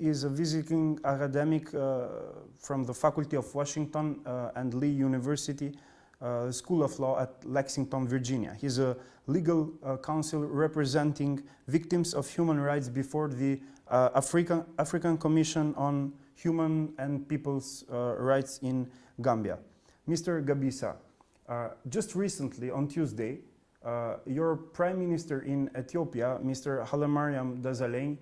is a visiting academic from the Faculty of Washington and Lee University School of Law at Lexington, Virginia. He's a legal counsel representing victims of human rights before the African Commission on Human and People's Rights in Gambia. Mr. Gabisa, just recently on Tuesday, your Prime Minister in Ethiopia, Mr. Hailemariam Desalegn,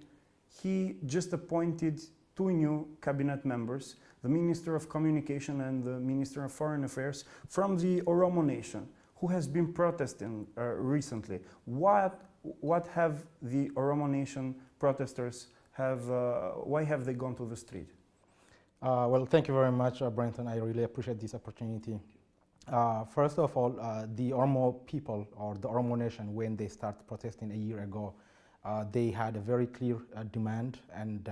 he just appointed two new cabinet members, the Minister of Communication and the Minister of Foreign Affairs, from the Oromo nation, who has been protesting recently. What have the Oromo nation protesters why have they gone to the street? Well, thank you very much, Brenton. I really appreciate this opportunity. First of all, the Oromo people, or the Oromo nation, when they started protesting a year ago, they had a very clear demand and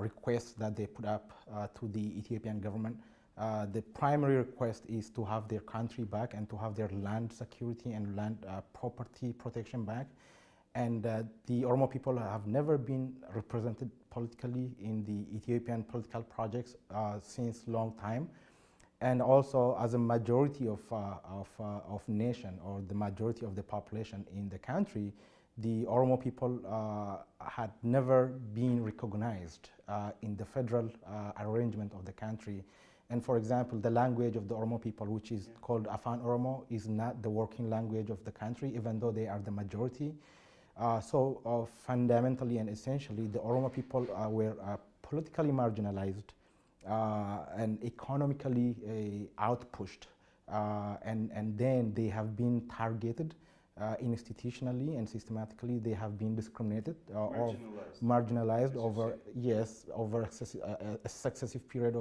request that they put up to the Ethiopian government. The primary request is to have their country back and to have their land security and land property protection back. And the Oromo people have never been represented politically in the Ethiopian political projects since long time. And also, as a majority of nation, or the majority of the population in the country, the Oromo people had never been recognized in the federal arrangement of the country. And for example, the language of the Oromo people, which is called Afan Oromo, is not the working language of the country, even though they are the majority. So fundamentally and essentially, the Oromo people were politically marginalized and economically outpushed, and then they have been targeted institutionally and systematically. They have been discriminated or marginalized over a successive period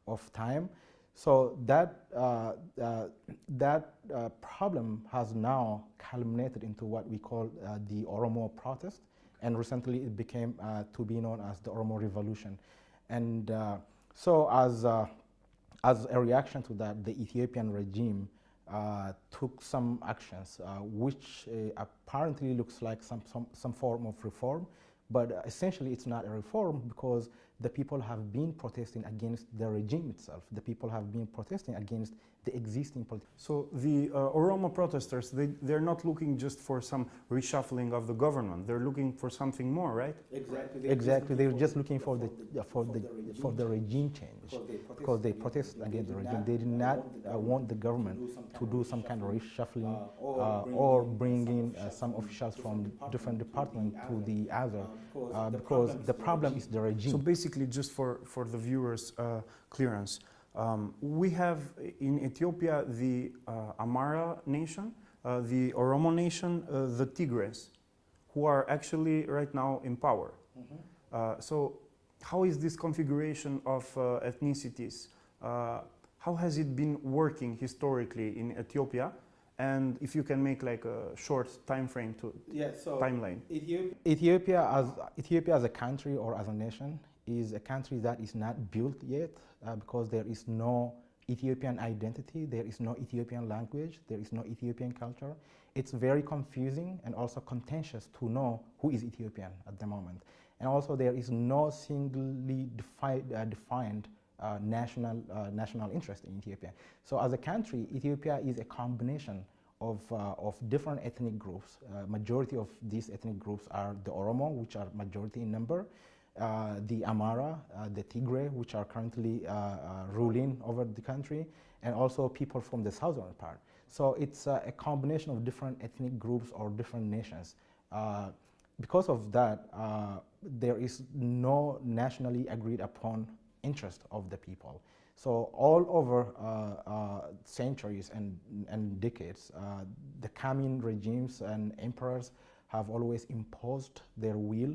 of time. So that problem has now culminated into what we call the Oromo protest, and recently it became to be known as the Oromo Revolution. And so as a reaction to that, the Ethiopian regime took some actions which apparently looks like some form of reform, but essentially it's not a reform, because the people have been protesting against the regime itself. The people have been protesting against the existing politics. So the Oromo protesters, they're not looking just for some reshuffling of the government. They're looking for something more, right? Exactly. They're just looking for the regime change, because they protest against the regime. They did not want the government to do some kind of reshuffling or bringing some officials from different departments to the other, because the problem is the regime. So basically, just for the viewers' clearance, we have in Ethiopia the Amara nation, the Oromo nation, the Tigres, who are actually right now in power. Mm-hmm. So how is this configuration of ethnicities? How has it been working historically in Ethiopia? And if you can make like a short time frame to timeline. Ethiopia as a country or as a nation is a country that is not built yet, because there is no Ethiopian identity, there is no Ethiopian language, there is no Ethiopian culture. It's very confusing and also contentious to know who is Ethiopian at the moment. And also there is no singly defined national interest in Ethiopia. So as a country, Ethiopia is a combination of different ethnic groups. Majority of these ethnic groups are the Oromo, which are majority in number, the Amara, the Tigray, which are currently ruling over the country, and also people from the southern part. So it's a combination of different ethnic groups or different nations. Because of that, there is no nationally agreed upon interest of the people. So all over centuries and decades, the coming regimes and emperors have always imposed their will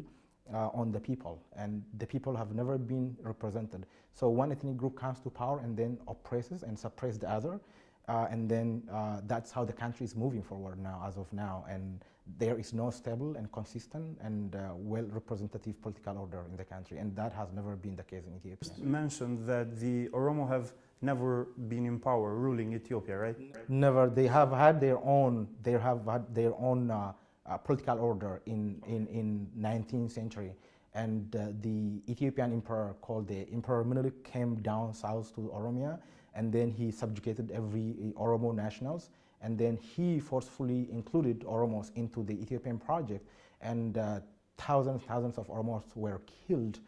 on the people, and the people have never been represented. So one ethnic group comes to power and then oppresses and suppresses the other, and then that's how the country is moving forward now, as of now. And there is no stable and consistent and well-representative political order in the country, and that has never been the case in Ethiopia. You mentioned that the Oromo have never been in power ruling Ethiopia, right? Never. They have had their own. Political order in 19th century, And the Ethiopian emperor called the Emperor Menelik came down south to Oromia, and then he subjugated every Oromo nationals, and then he forcefully included Oromos into the Ethiopian project, and thousands of Oromos were killed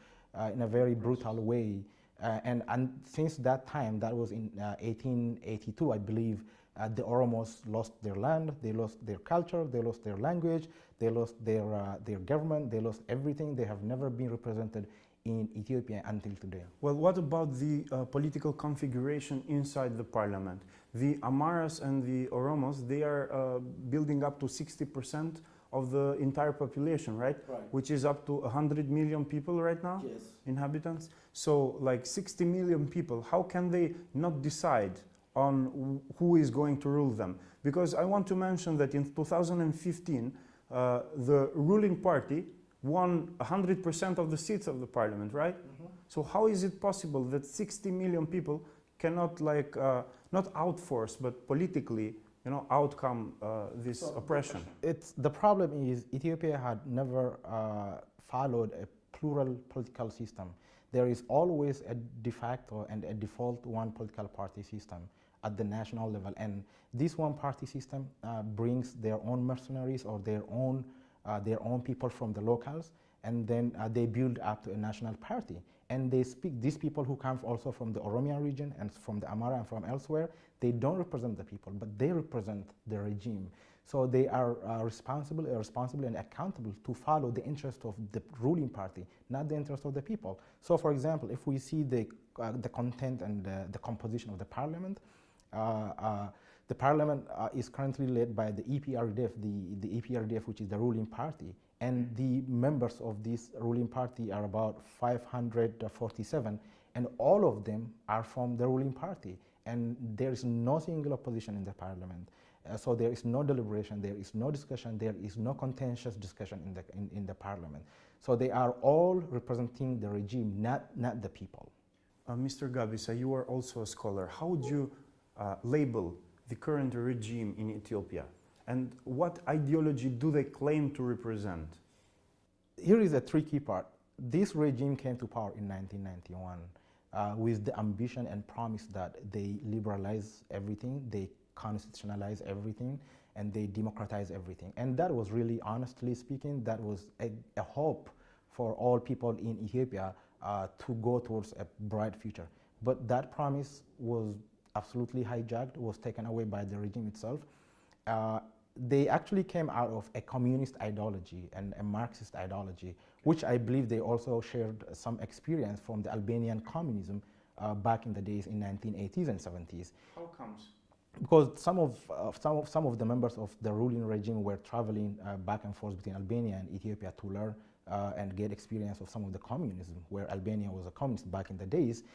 in a very brutal way. And since that time, that was in 1882, I believe, the Oromos lost their land, they lost their culture, they lost their language, they lost their government, they lost everything. They have never been represented in Ethiopia until today. Well, what about the political configuration inside the parliament? The Amaras and the Oromos, they are building up to 60% of the entire population, right? Right. Which is up to 100 million people right now? Yes. Inhabitants. So like 60 million people, how can they not decide on who is going to rule them? Because I want to mention that in 2015, the ruling party won 100% of the seats of the parliament, right? Mm-hmm. So how is it possible that 60 million people cannot not outforce, but politically, outcome this oppression? The problem is Ethiopia had never followed a plural political system. There is always a de facto and a default one political party system at the national level, and this one party system brings their own mercenaries or their own people from the locals, and then they build up to a national party. And they speak, these people who come also from the Oromia region and from the Amara and from elsewhere, they don't represent the people, but they represent the regime. So they are responsible and accountable to follow the interest of the ruling party, not the interest of the people. So for example, if we see the content and the composition of the parliament, the parliament is currently led by the EPRDF, the EPRDF, which is the ruling party, and the members of this ruling party are about 547, and all of them are from the ruling party, and there is no single opposition in the parliament. So there is no deliberation, there is no discussion, there is no contentious discussion in the parliament. So they are all representing the regime, not the people. Mr. Gabisa, you are also a scholar. How would you label the current regime in Ethiopia, and what ideology do they claim to represent? Here is a tricky part. This regime came to power in 1991 with the ambition and promise that they liberalize everything, they constitutionalize everything, and they democratize everything. And that was really, honestly speaking, that was a hope for all people in Ethiopia to go towards a bright future. But that promise was absolutely hijacked, was taken away by the regime itself. They actually came out of a communist ideology and a Marxist ideology, which I believe they also shared some experience from the Albanian communism back in the days in 1980s and 70s. How comes? Because some of the members of the ruling regime were traveling back and forth between Albania and Ethiopia to learn and get experience of some of the communism, where Albania was a communist back in the days.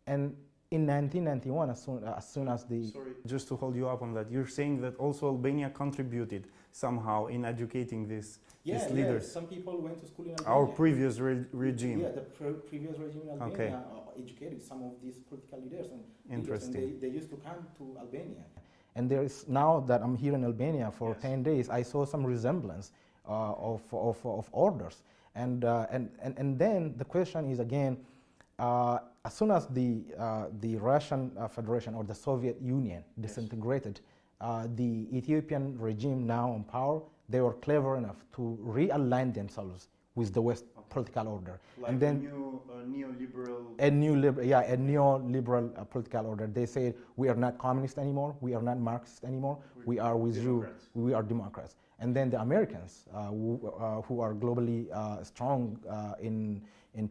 And in 1991, as soon as the... Sorry, just to hold you up on that, you're saying that also Albania contributed somehow in educating these leaders? Yeah, some people went to school in Albania. Our previous regime. Yeah, the previous regime in Albania educated some of these political leaders. Interesting. And they used to come to Albania. And there is, now that I'm here in Albania for 10 days, I saw some resemblance of orders. And then the question is again, as soon as the Russian Federation or the Soviet Union disintegrated, the Ethiopian regime now in power, they were clever enough to realign themselves with the West political order. Like and then a neoliberal political order. They say we are not communist anymore, we are not Marxist anymore, we are with Democrats. you, we are Democrats. And then the Americans, who are globally strong in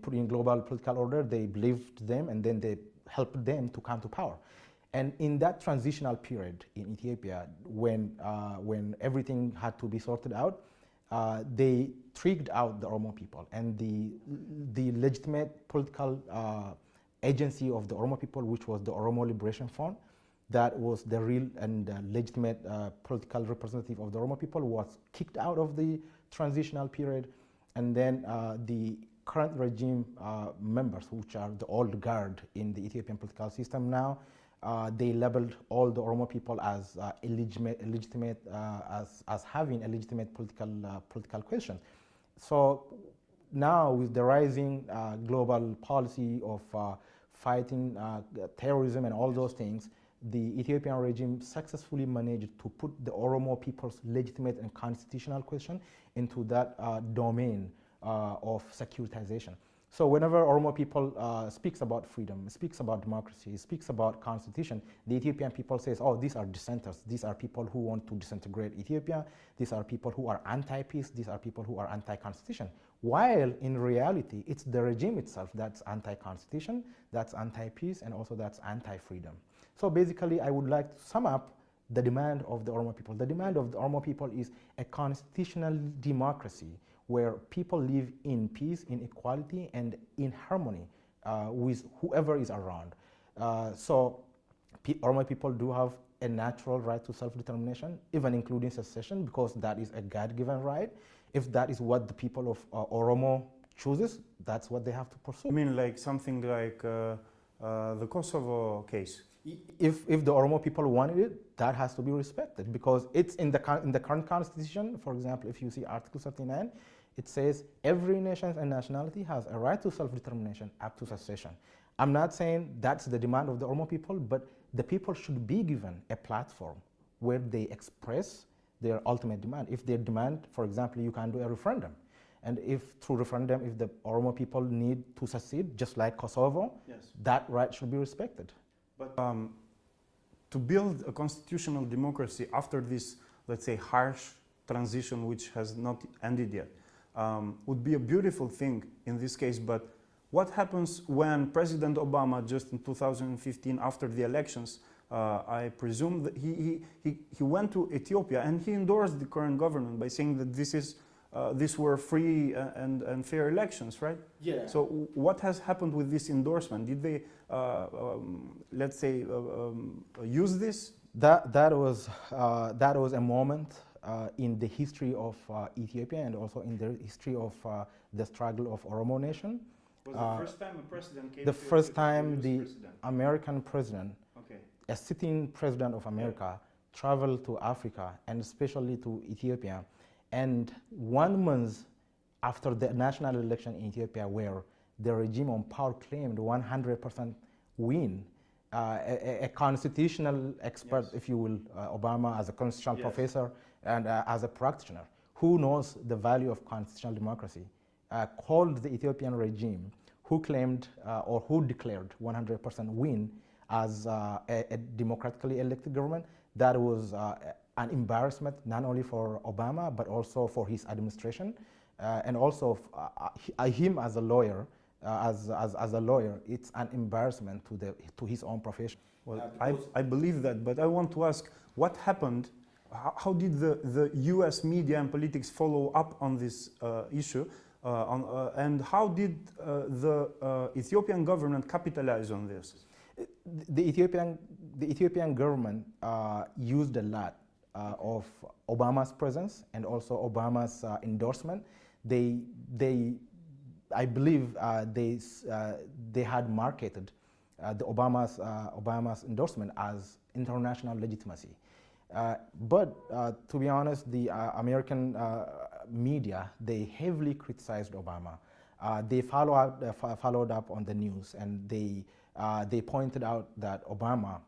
putting global political order, they believed them and then they helped them to come to power. And in that transitional period in Ethiopia, when everything had to be sorted out, they tricked out the Oromo people, and the legitimate political agency of the Oromo people, which was the Oromo Liberation Front, that was the real and legitimate political representative of the Oromo people, was kicked out of the transitional period, and then the current regime members, which are the old guard in the Ethiopian political system now, they labeled all the Oromo people as illegitimate, as having a legitimate political question. So now with the rising global policy of fighting terrorism and all those things, the Ethiopian regime successfully managed to put the Oromo people's legitimate and constitutional question into that domain of securitization. So whenever Oromo people speaks about freedom, speaks about democracy, speaks about constitution, the Ethiopian people says, oh, these are dissenters. These are people who want to disintegrate Ethiopia. These are people who are anti-peace. These are people who are anti-constitution. While in reality, it's the regime itself that's anti-constitution, that's anti-peace, and also that's anti-freedom. So basically, I would like to sum up the demand of the Oromo people. The demand of the Oromo people is a constitutional democracy where people live in peace, in equality, and in harmony with whoever is around. So Oromo people do have a natural right to self-determination, even including secession, because that is a God-given right. If that is what the people of Oromo chooses, that's what they have to pursue. I mean, like something like the Kosovo case? If the Oromo people wanted it, that has to be respected, because it's in the current constitution. For example, if you see Article 39, it says every nation and nationality has a right to self-determination up to secession. I'm not saying that's the demand of the Oromo people, but the people should be given a platform where they express their ultimate demand. If they demand, for example, you can do a referendum. And if through referendum, if the Oromo people need to secede, just like Kosovo, yes, that right should be respected. But to build a constitutional democracy after this, let's say, harsh transition, which has not ended yet, would be a beautiful thing in this case. But what happens when President Obama, just in 2015, after the elections, I presume that he went to Ethiopia and he endorsed the current government by saying that these were free and fair elections, right? Yeah. So what has happened with this endorsement? Did they, let's say, use this? That was a moment in the history of Ethiopia and also in the history of the struggle of Oromo nation. Was the first time a president came the to first Ethiopia, time the president? American president, Okay. a sitting president of America, traveled to Africa and especially to Ethiopia. And 1 month after the national election in Ethiopia, where the regime on power claimed 100% win, a constitutional expert, yes, if you will, Obama as a constitutional yes, professor and as a practitioner, who knows the value of constitutional democracy, called the Ethiopian regime, who claimed or who declared 100% win as a democratically elected government. That was an embarrassment not only for Obama but also for his administration, and also him as a lawyer. As a lawyer, it's an embarrassment to his own profession. Well, I believe that, but I want to ask, what happened? How did the U.S. media and politics follow up on this issue? And how did the Ethiopian government capitalize on this? The Ethiopian government used a lot of Obama's presence and also Obama's endorsement. I believe they had marketed the Obama's endorsement as international legitimacy. But to be honest, the American media, they heavily criticized Obama. They followed up on the news, and they pointed out that Obama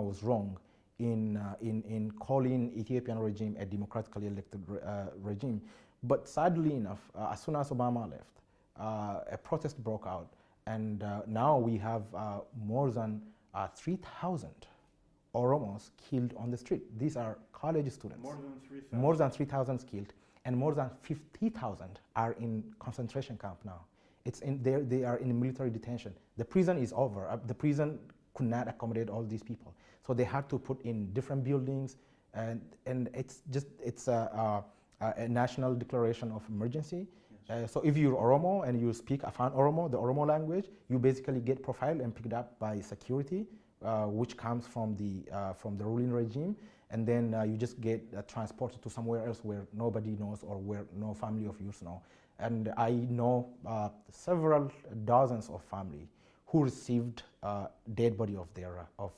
was wrong in calling Ethiopian regime a democratically elected regime. But sadly enough, as soon as Obama left, a protest broke out, and now we have more than 3,000 Oromos killed on the street. These are college students. More than 3,000. More than 3,000 killed, and more than 50,000 are in concentration camp now. They are in military detention. The prison is over. The prison could not accommodate all these people, so they had to put in different buildings, and it's a national declaration of emergency. Yes. So if you're Oromo and you speak Afan Oromo, the Oromo language, you basically get profiled and picked up by security, which comes from the ruling regime, and then you just get transported to somewhere else where nobody knows or where no family of yours know. And I know several dozens of family who received dead body of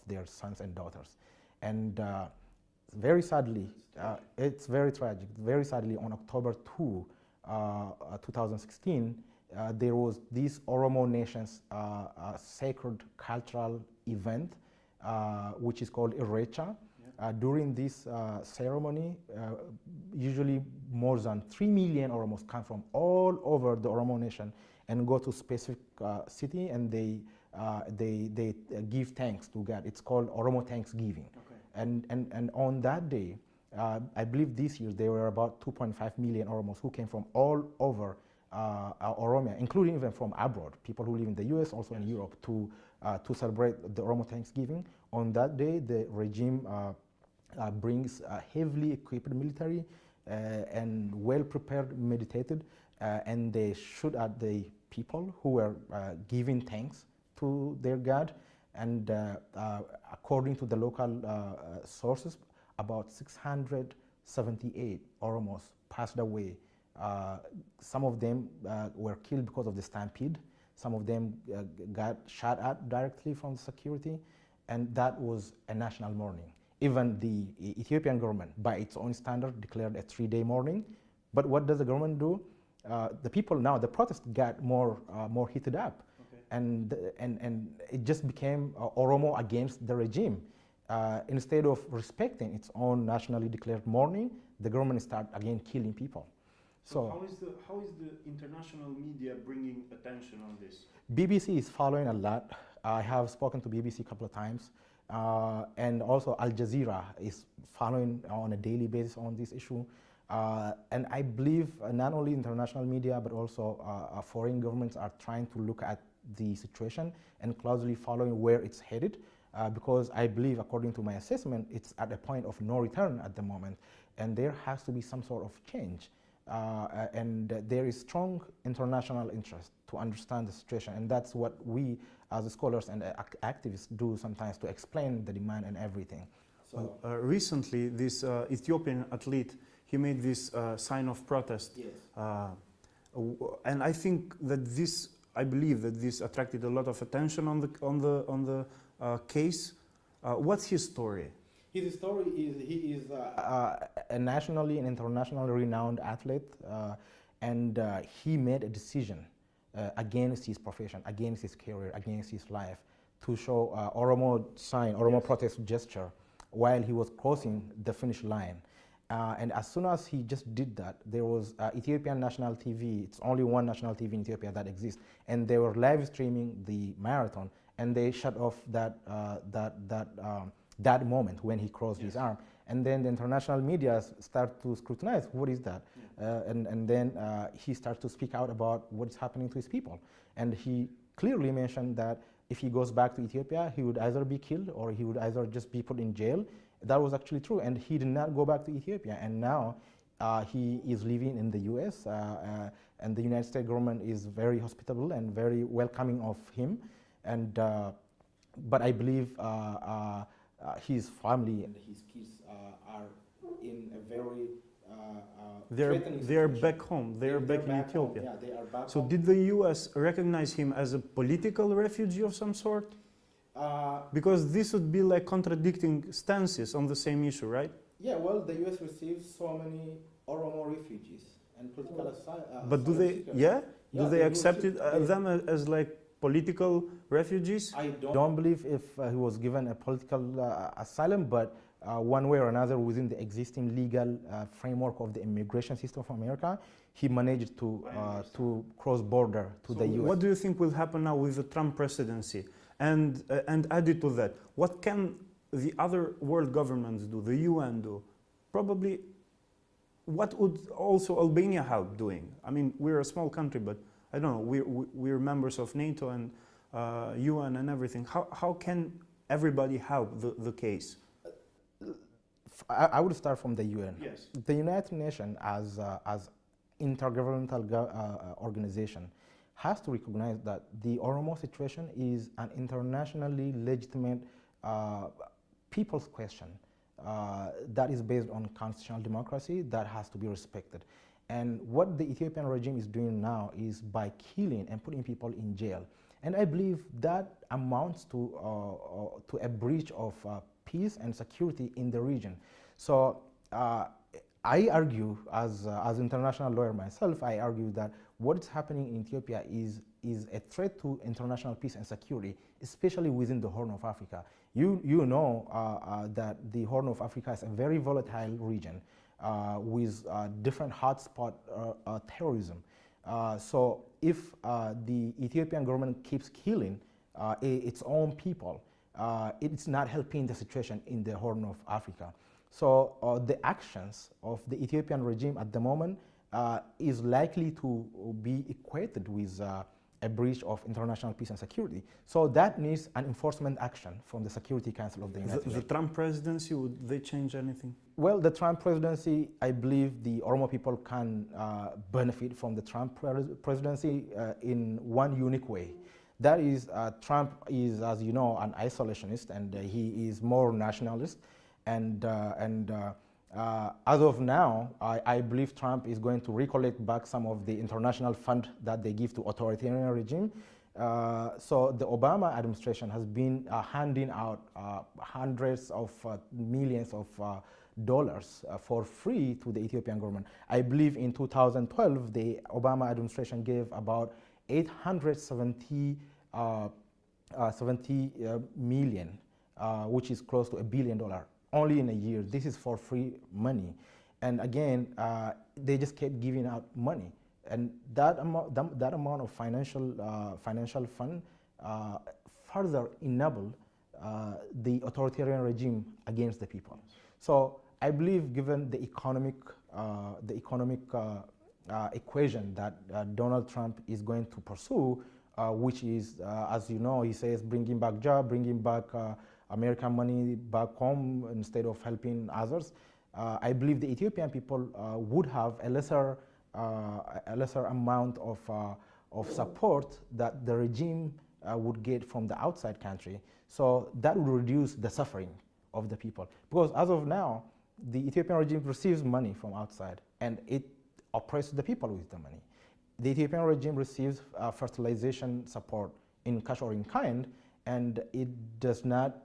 their sons and daughters, and very sadly, it's very tragic. Very sadly, on October 2, 2016, there was this Oromo Nation's sacred cultural event, which is called Irrecha. During this ceremony, usually more than 3 million Oromos come from all over the Oromo Nation and go to specific city, and they give thanks to God. It's called Oromo Thanksgiving. Okay. And on that day, I believe this year there were about 2.5 million Oromos who came from all over Oromia, including even from abroad, people who live in the US, also in Europe, to celebrate the Oromo Thanksgiving. On that day, the regime brings heavily equipped military and well-prepared, meditated, and they shoot at the people who were giving thanks to their God. And according to the local sources, about 678 Oromos passed away. Some of them were killed because of the stampede. Some of them got shot at directly from the security, and that was a national mourning. Even the Ethiopian government, by its own standard, declared a 3-day mourning. But what does the government do? The people now, the protest got more heated up. Okay. And it just became Oromo against the regime. Instead of respecting its own nationally declared mourning, the government started again killing people. So how is the international media bringing attention on this? BBC is following a lot. I have spoken to BBC a couple of times. And also Al Jazeera is following on a daily basis on this issue. And I believe not only international media, but also foreign governments are trying to look at the situation and closely following where it's headed. Because I believe, according to my assessment, it's at a point of no return at the moment. And there has to be some sort of change. And there is strong international interest to understand the situation. And that's what we, as scholars and activists, do sometimes to explain the demand and everything. So recently, this Ethiopian athlete, he made this sign of protest. Yes. And I think that I believe that this attracted a lot of attention on the case. What's his story? His story is he is a nationally and internationally renowned athlete, and he made a decision against his profession, against his career, against his life, to show Oromo sign, Oromo protest gesture, while he was crossing the finish line. And as soon as he just did that, there was Ethiopian national TV. It's only one national TV in Ethiopia that exists, and they were live streaming the marathon, and they shut off that moment when he crossed his arm. And then the international media start to scrutinize, what is that? And then he starts to speak out about what is happening to his people. And he clearly mentioned that if he goes back to Ethiopia, he would either be killed or he would either just be put in jail. That was actually true, and he did not go back to Ethiopia. And now he is living in the US, and the United States government is very hospitable and very welcoming of him. And but I believe his family and his kids are in a very they're back home. They're back in Ethiopia. Yeah, they are back so home. Did the U.S. recognize him as a political refugee of some sort? Because this would be like contradicting stances on the same issue, right? Yeah, well, the U.S. receives so many Oromo refugees and political asylum. But do they? Yeah? Do they accept them as like political refugees? I don't believe if he was given a political asylum, but one way or another within the existing legal framework of the immigration system of America, he managed to cross border to the U.S. What do you think will happen now with the Trump presidency? And added to that, what can the other world governments do, the UN do? Probably, what would also Albania help doing? I mean, we're a small country, but I don't know, we're members of NATO and UN and everything. How can everybody help the case? I would start from the UN. Yes. The United Nations as intergovernmental organization has to recognize that the Oromo situation is an internationally legitimate people's question that is based on constitutional democracy that has to be respected. And what the Ethiopian regime is doing now is by killing and putting people in jail. And I believe that amounts to a breach of peace and security in the region. So I argue, as international lawyer myself, I argue that what is happening in Ethiopia is a threat to international peace and security, especially within the Horn of Africa. You know that the Horn of Africa is a very volatile region with different hotspot terrorism. So if the Ethiopian government keeps killing its own people, it's not helping the situation in the Horn of Africa. So the actions of the Ethiopian regime at the moment is likely to be equated with a breach of international peace and security. So that needs an enforcement action from the Security Council of the United Nations. The Trump presidency, would they change anything? Well, the Trump presidency, I believe the Oromo people can benefit from the Trump presidency in one unique way. That is, Trump is, as you know, an isolationist, and he is more nationalist. And as of now, I believe Trump is going to recollect back some of the international fund that they give to authoritarian regime. So the Obama administration has been handing out hundreds of millions of dollars for free to the Ethiopian government. I believe in 2012, the Obama administration gave about 870 million, which is close to $1 billion. Only in a year. This is for free money. And again, they just kept giving out money. And that amount of financial fund further enabled the authoritarian regime against the people. So I believe, given the economic equation that Donald Trump is going to pursue, which is, as you know, he says, bringing back jobs, bringing back American money back home instead of helping others. I believe the Ethiopian people would have a lesser amount of support that the regime would get from the outside country. So that would reduce the suffering of the people. Because as of now, the Ethiopian regime receives money from outside and it oppresses the people with the money. The Ethiopian regime receives fertilization support in cash or in kind, and it does not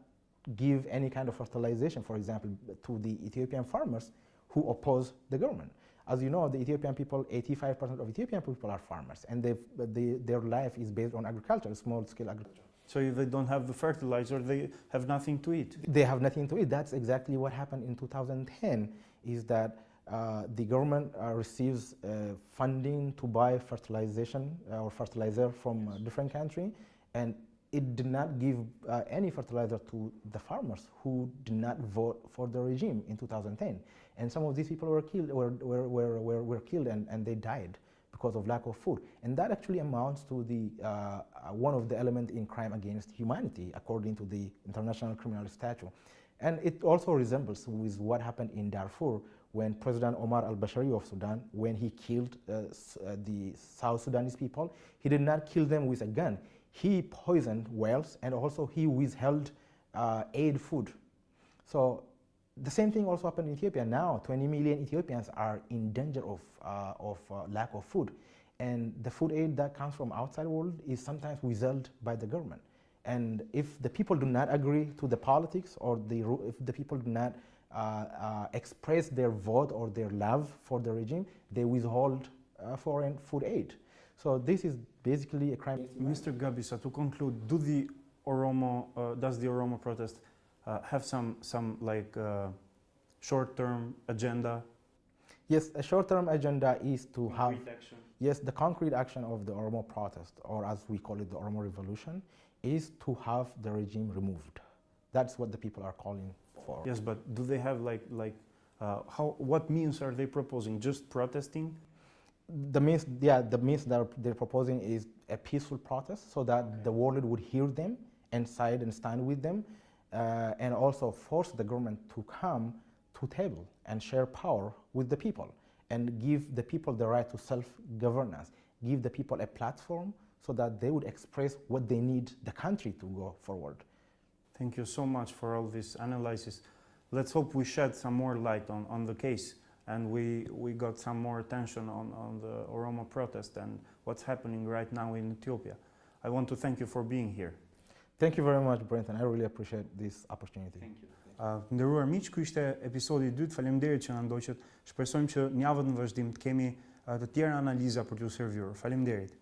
give any kind of fertilization, for example, to the Ethiopian farmers who oppose the government. As you know, the Ethiopian people, 85% of Ethiopian people are farmers, and their life is based on agriculture, small-scale agriculture. So if they don't have the fertilizer, they have nothing to eat. They have nothing to eat. That's exactly what happened in 2010, is that the government receives funding to buy fertilization or fertilizer from a different country, and it did not give any fertilizer to the farmers who did not vote for the regime in 2010. And some of these people were killed, were killed and they died because of lack of food. And that actually amounts to the one of the elements in crime against humanity, according to the International Criminal Statute. And it also resembles with what happened in Darfur when President Omar al-Bashir of Sudan, when he killed the South Sudanese people, he did not kill them with a gun. He poisoned wells, and also he withheld aid food. So the same thing also happened in Ethiopia. Now 20 million Ethiopians are in danger of lack of food. And the food aid that comes from outside world is sometimes withheld by the government. And if the people do not agree to the politics, or if the people do not express their vote or their love for the regime, they withhold foreign food aid. So this is basically a crime. Mr. Gabisa, to conclude, does the Oromo protest have some short-term agenda? Yes, a short-term agenda is to have action. Yes, the concrete action of the Oromo protest, or as we call it, the Oromo revolution, is to have the regime removed. That's what the people are calling for. Yes, but do they have what means are they proposing? Just protesting? The means that they're proposing is a peaceful protest, so that the world would hear them and side and stand with them, and also force the government to come to table and share power with the people, and give the people the right to self-governance, give the people a platform so that they would express what they need the country to go forward. Thank you so much for all this analysis. Let's hope we shed some more light on the case, and we got some more attention on the Oromo protest and what's happening right now in Ethiopia. I want to thank you for being here. Thank you very much, Brenton. I really appreciate this opportunity. Thank you. Nderuar miq, ky ishte episodi i dytë. Faleminderit që na ndoqët. Shpresojmë që në javët në vazhdim të kemi të tjera analiza për t'ju serviruar. Faleminderit.